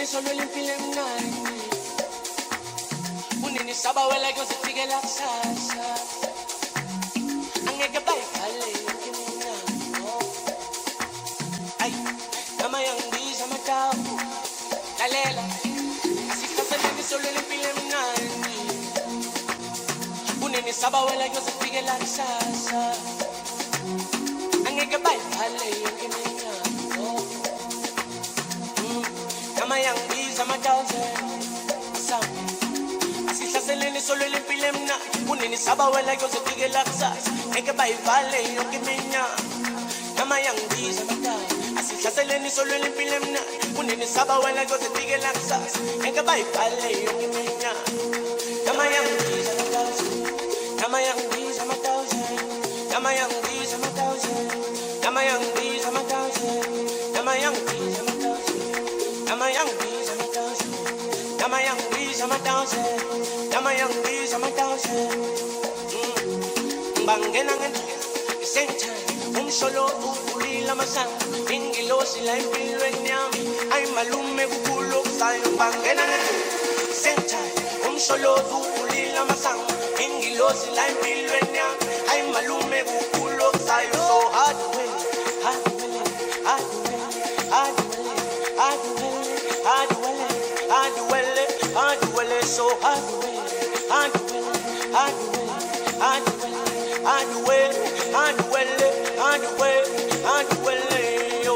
solo limpile mnani unini sabawela kuzifike la sasa angeke bayibhale yonke iminyango ay nama yangibiza amatawu lalela asikaseleni solo limpile mnani unini sabawela kuzifike la sasa angeke bayibhale yonke iminyango nama yangibiza amatawu asihlaseleni solo limpile mna unini sabawela kuzifike la sasa ngeke bayivale yonke iminyaka nama yangibiza amatawu asihlaseleni solo limpile mna unini sabawela kuzifike la sasa ngeke bayivale yonke iminyaka nama yangibiza amatawu nama yangibiza amatawu nama yangibiza amatawu nama yangibiza amatawu nama yangibiza amatawu nama yangibiza amatawu nama yangibiza amatawu nama yangibiza amatawu bangena ngendlela isentha umsholo uvulile amasango ingilosi la empilweni yami ayimalume kukulo kusayo bangena ngendlela isentha umsholo uvulile amasango ingilosi la empilweni yami ayimalume kukulo kusayo so hard way hard way hard way hard way hard way hard way hard way hard way so hard way hard way hard way hard way hard way hard way hard way hard way yo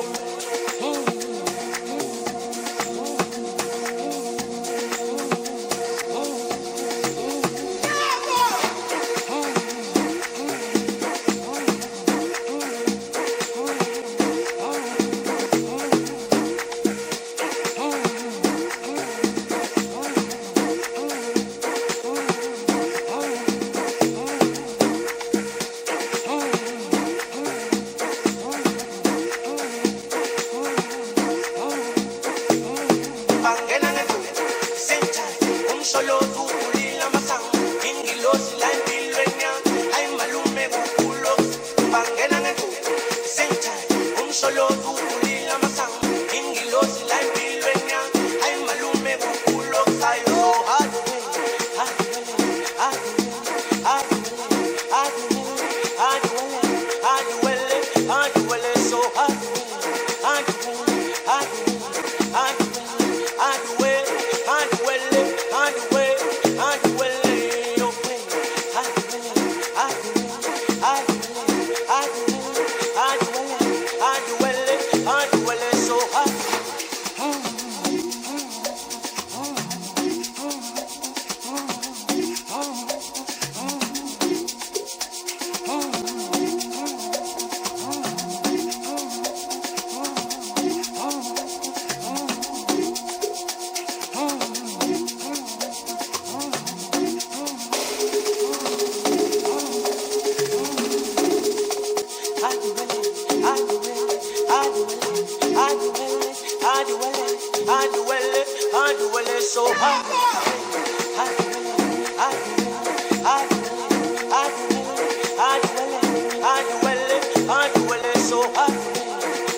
so hard,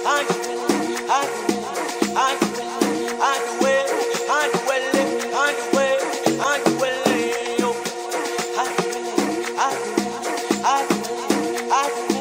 hard, hard, hard, hard, well, hard, well, hard, well, hard, well, yo, hard, hard, hard, hard.